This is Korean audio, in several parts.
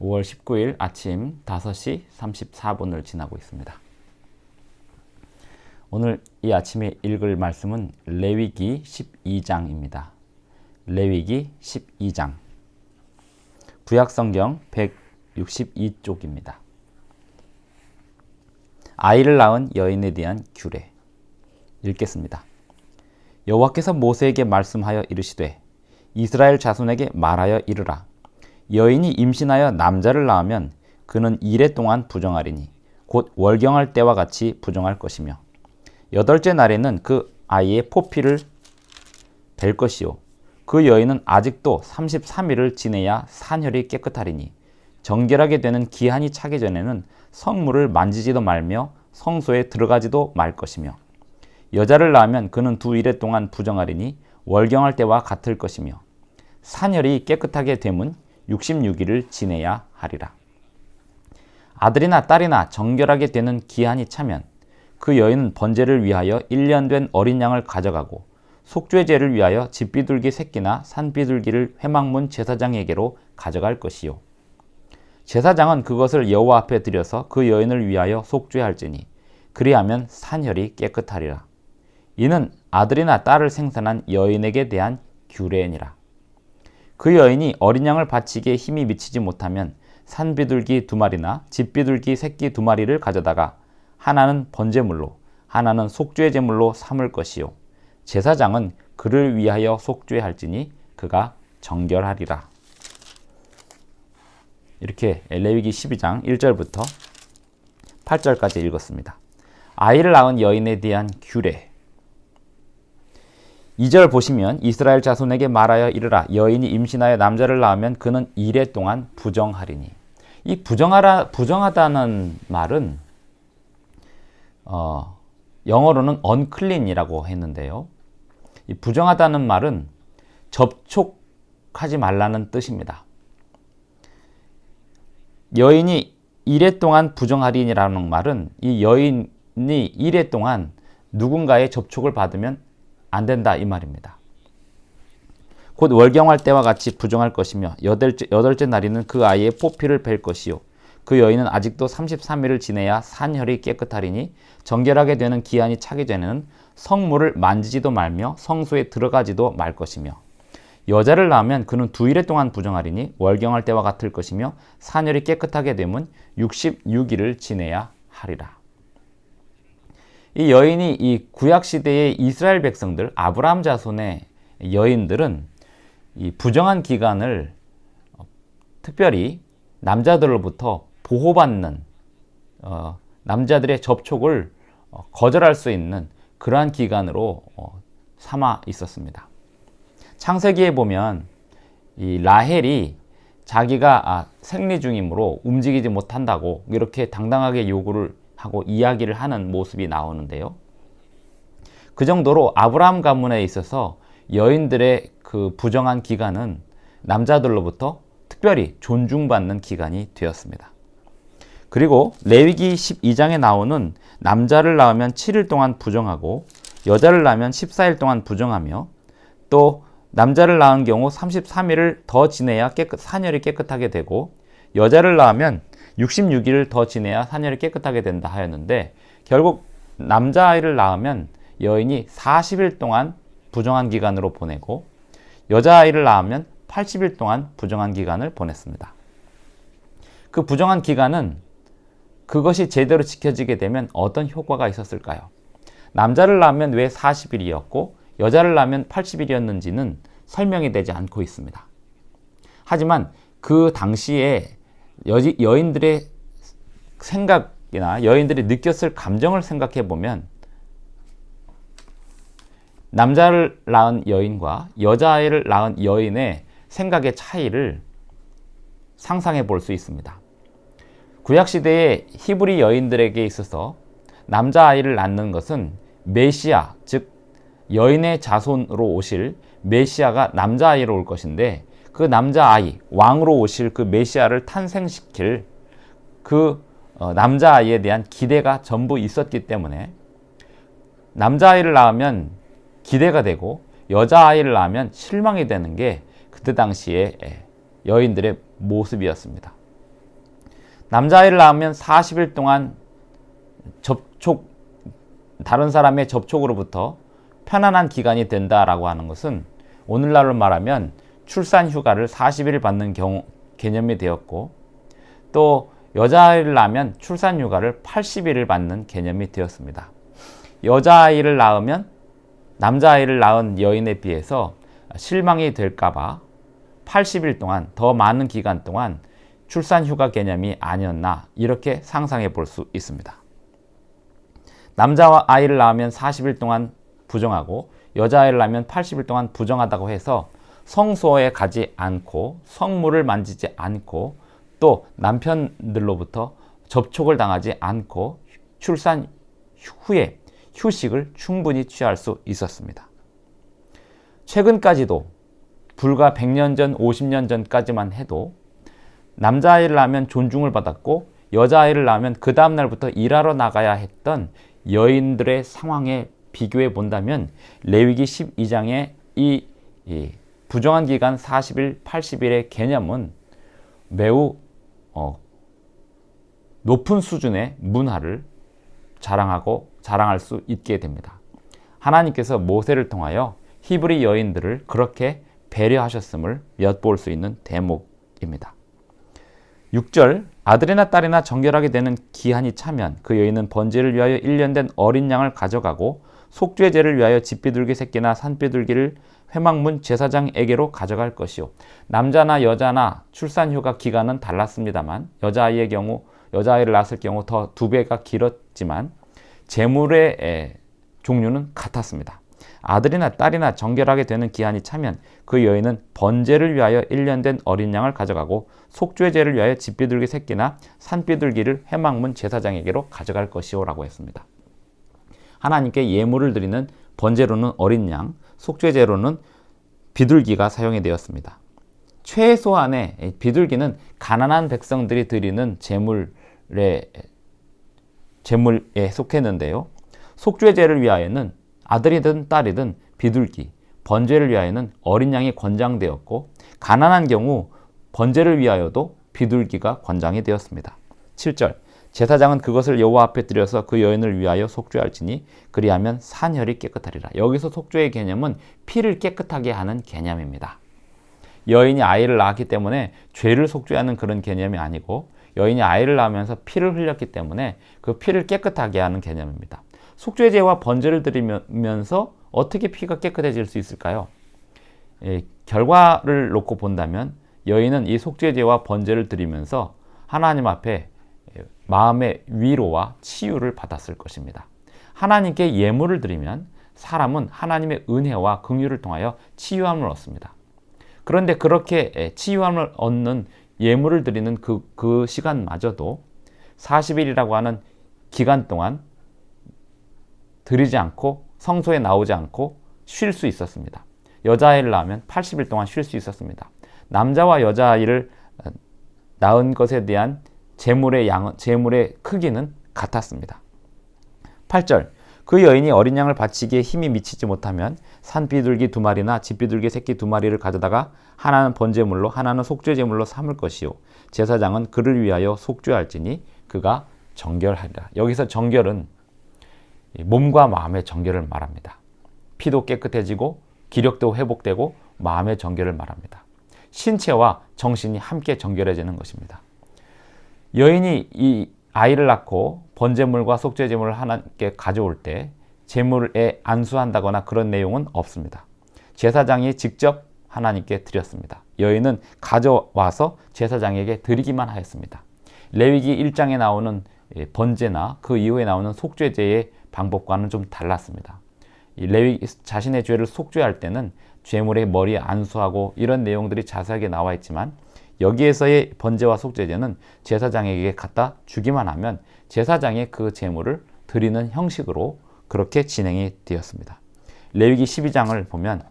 5월 19일 아침 5시 34분을 지나고 있습니다. 오늘 이 아침에 읽을 말씀은 레위기 12장입니다. 레위기 12장 구약성경 162쪽입니다. 아이를 낳은 여인에 대한 규례 읽겠습니다. 여호와께서 모세에게 말씀하여 이르시되 이스라엘 자손에게 말하여 이르라. 여인이 임신하여 남자를 낳으면 그는 이레 동안 부정하리니 곧 월경할 때와 같이 부정할 것이며 여덟째 날에는 그 아이의 포피를 벨 것이요 그 여인은 아직도 33일을 지내야 산혈이 깨끗하리니 정결하게 되는 기한이 차기 전에는 성물을 만지지도 말며 성소에 들어가지도 말 것이며 여자를 낳으면 그는 2일에 동안 부정하리니 월경할 때와 같을 것이며 산혈이 깨끗하게 되면 66일을 지내야 하리라. 아들이나 딸이나 정결하게 되는 기한이 차면 그 여인은 번제를 위하여 1년 된 어린 양을 가져가고 속죄제를 위하여 집비둘기 새끼나 산비둘기를 회막문 제사장에게로 가져갈 것이요 제사장은 그것을 여호와 앞에 드려서 그 여인을 위하여 속죄할지니 그리하면 산혈이 깨끗하리라. 이는 아들이나 딸을 생산한 여인에게 대한 규례니라. 그 여인이 어린 양을 바치기에 힘이 미치지 못하면 산비둘기 2마리나 집비둘기 새끼 2마리를 가져다가 하나는 번제물로 하나는 속죄제물로 삼을 것이요 제사장은 그를 위하여 속죄할지니 그가 정결하리라. 이렇게 레위기 12장 1절부터 8절까지 읽었습니다. 아이를 낳은 여인에 대한 규례 2절 보시면 이스라엘 자손에게 말하여 이르라. 여인이 임신하여 남자를 낳으면 그는 이레 동안 부정하리니. 이 부정하다는 말은 영어로는 unclean이라고 했는데요. 이 부정하다는 말은 접촉하지 말라는 뜻입니다. 여인이 이레 동안 부정하리니라는 말은 이 여인이 이레 동안 누군가의 접촉을 받으면 안 된다 이 말입니다. 곧 월경할 때와 같이 부정할 것이며 여덟째 날에는 그 아이의 포피를 벨 것이요 그 여인은 아직도 33일을 지내야 산혈이 깨끗하리니 정결하게 되는 기한이 차기 전에는 성물을 만지지도 말며 성소에 들어가지도 말 것이며 여자를 낳으면 그는 2일에 동안 부정하리니 월경할 때와 같을 것이며 산혈이 깨끗하게 되면 66일을 지내야 하리라. 이 여인이 이 구약시대의 이스라엘 백성들, 아브라함 자손의 여인들은 이 부정한 기간을 특별히 남자들로부터 보호받는 남자들의 접촉을 거절할 수 있는 그러한 기간으로 삼아 있었습니다. 창세기에 보면 이 라헬이 자기가 생리 중이므로 움직이지 못한다고 이렇게 당당하게 요구를 하고 이야기를 하는 모습이 나오는데요. 그 정도로 아브라함 가문에 있어서 여인들의 그 부정한 기간은 남자들로부터 특별히 존중받는 기간이 되었습니다. 그리고 레위기 12장에 나오는 남자를 낳으면 7일 동안 부정하고 여자를 낳으면 14일 동안 부정하며 또 남자를 낳은 경우 33일을 더 지내야 산혈이 깨끗하게 되고 여자를 낳으면 66일을 더 지내야 산혈이 깨끗하게 된다 하였는데 결국 남자아이를 낳으면 여인이 40일 동안 부정한 기간으로 보내고 여자아이를 낳으면 80일 동안 부정한 기간을 보냈습니다. 그 부정한 기간은 그것이 제대로 지켜지게 되면 어떤 효과가 있었을까요? 남자를 낳으면 왜 40일이었고 여자를 낳으면 80일이었는지는 설명이 되지 않고 있습니다. 하지만 그 당시에 여인들의 생각이나 여인들이 느꼈을 감정을 생각해 보면 남자를 낳은 여인과 여자아이를 낳은 여인의 생각의 차이를 상상해 볼 수 있습니다. 구약시대의 히브리 여인들에게 있어서 남자아이를 낳는 것은 메시아, 즉 여인의 자손으로 오실 메시아가 남자아이로 올 것인데 그 남자아이, 왕으로 오실 그 메시아를 탄생시킬 그 남자아이에 대한 기대가 전부 있었기 때문에 남자아이를 낳으면 기대가 되고 여자아이를 낳으면 실망이 되는 게 그때 당시에 여인들의 모습이었습니다. 남자아이를 낳으면 40일 동안 다른 사람의 접촉으로부터 편안한 기간이 된다라고 하는 것은 오늘날로 말하면 출산 휴가를 40일 받는 개념이 되었고, 또 여자아이를 낳으면 출산 휴가를 80일을 받는 개념이 되었습니다. 여자아이를 낳으면 남자아이를 낳은 여인에 비해서 실망이 될까봐 80일 동안, 더 많은 기간 동안 출산 휴가 개념이 아니었나, 이렇게 상상해 볼 수 있습니다. 남자와 아이를 낳으면 40일 동안 부정하고 여자아이를 낳으면 80일 동안 부정하다고 해서 성소에 가지 않고 성물을 만지지 않고 또 남편들로부터 접촉을 당하지 않고 출산 후에 휴식을 충분히 취할 수 있었습니다. 최근까지도 불과 100년 전, 50년 전까지만 해도 남자아이를 낳으면 존중을 받았고 여자아이를 낳으면 그 다음날부터 일하러 나가야 했던 여인들의 상황에 비교해 본다면 레위기 12장의 이 부정한 기간 40일, 80일의 개념은 매우 높은 수준의 문화를 자랑할 수 있게 됩니다. 하나님께서 모세를 통하여 히브리 여인들을 그렇게 배려하셨음을 엿볼 수 있는 대목입니다. 6절, 아들이나 딸이나 정결하게 되는 기한이 차면 그 여인은 번제를 위하여 1년 된 어린 양을 가져가고 속죄제를 위하여 집비둘기 새끼나 산비둘기를 회막문 제사장에게로 가져갈 것이요. 남자나 여자나 출산휴가 기간은 달랐습니다만 여자아이를 낳았을 경우 더 2배가 길었지만 제물의 종류는 같았습니다. 아들이나 딸이나 정결하게 되는 기한이 차면 그 여인은 번제를 위하여 1년 된 어린 양을 가져가고 속죄제를 위하여 집비둘기 새끼나 산비둘기를 회막문 제사장에게로 가져갈 것이요 라고 했습니다. 하나님께 예물을 드리는 번제로는 어린 양, 속죄제로는 비둘기가 사용이 되었습니다. 최소한의 비둘기는 가난한 백성들이 드리는 제물에 속했는데요. 속죄제를 위하여는 아들이든 딸이든 비둘기, 번제를 위하여는 어린 양이 권장되었고 가난한 경우 번제를 위하여도 비둘기가 권장이 되었습니다. 7절, 제사장은 그것을 여호와 앞에 드려서 그 여인을 위하여 속죄할지니 그리하면 산혈이 깨끗하리라. 여기서 속죄의 개념은 피를 깨끗하게 하는 개념입니다. 여인이 아이를 낳았기 때문에 죄를 속죄하는 그런 개념이 아니고 여인이 아이를 낳으면서 피를 흘렸기 때문에 그 피를 깨끗하게 하는 개념입니다. 속죄제와 번제를 드리면서 어떻게 피가 깨끗해질 수 있을까요? 결과를 놓고 본다면 여인은 이 속죄제와 번제를 드리면서 하나님 앞에 마음의 위로와 치유를 받았을 것입니다. 하나님께 예물을 드리면 사람은 하나님의 은혜와 긍휼을 통하여 치유함을 얻습니다. 그런데 그렇게 치유함을 얻는 예물을 드리는 그 시간마저도 40일이라고 하는 기간 동안 드리지 않고 성소에 나오지 않고 쉴 수 있었습니다. 여자아이를 낳으면 80일 동안 쉴 수 있었습니다. 남자와 여자아이를 낳은 것에 대한 제물의 크기는 같았습니다. 8절, 그 여인이 어린 양을 바치기에 힘이 미치지 못하면 산비둘기 2마리나 집비둘기 새끼 2마리를 가져다가 하나는 번제물로 하나는 속죄제물로 삼을 것이요 제사장은 그를 위하여 속죄할지니 그가 정결하리라. 여기서 정결은 몸과 마음의 정결을 말합니다. 피도 깨끗해지고 기력도 회복되고 마음의 정결을 말합니다. 신체와 정신이 함께 정결해지는 것입니다. 여인이 이 아이를 낳고 번제물과 속죄제물을 하나님께 가져올 때 제물에 안수한다거나 그런 내용은 없습니다. 제사장이 직접 하나님께 드렸습니다. 여인은 가져와서 제사장에게 드리기만 하였습니다. 레위기 1장에 나오는 번제나 그 이후에 나오는 속죄제의 방법과는 좀 달랐습니다. 레위 자신의 죄를 속죄할 때는 죄물의 머리에 안수하고 이런 내용들이 자세하게 나와 있지만 여기에서의 번제와 속죄제는 제사장에게 갖다 주기만 하면 제사장이 그 제물을 드리는 형식으로 그렇게 진행이 되었습니다. 레위기 12장을 보면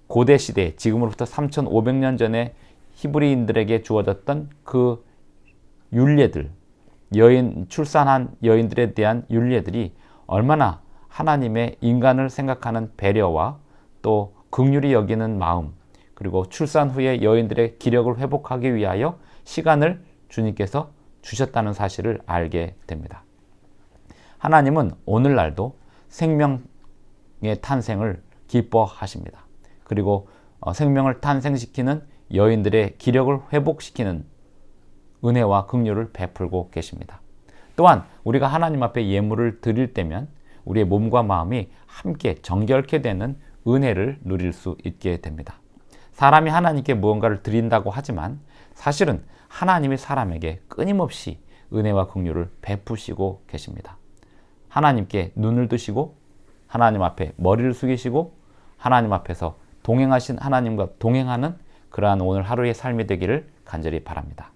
고대 시대, 지금으로부터 3,500년 전에 히브리인들에게 주어졌던 그 율례들, 출산한 여인들에 대한 율례들이 얼마나 하나님의 인간을 생각하는 배려와 또 긍휼히 여기는 마음, 그리고 출산 후에 여인들의 기력을 회복하기 위하여 시간을 주님께서 주셨다는 사실을 알게 됩니다. 하나님은 오늘날도 생명의 탄생을 기뻐하십니다. 그리고 생명을 탄생시키는 여인들의 기력을 회복시키는 은혜와 긍휼을 베풀고 계십니다. 또한 우리가 하나님 앞에 예물을 드릴 때면 우리의 몸과 마음이 함께 정결케 되는 은혜를 누릴 수 있게 됩니다. 사람이 하나님께 무언가를 드린다고 하지만 사실은 하나님이 사람에게 끊임없이 은혜와 긍휼을 베푸시고 계십니다. 하나님께 눈을 뜨시고 하나님 앞에 머리를 숙이시고 하나님 앞에서 동행하신 하나님과 동행하는 그러한 오늘 하루의 삶이 되기를 간절히 바랍니다.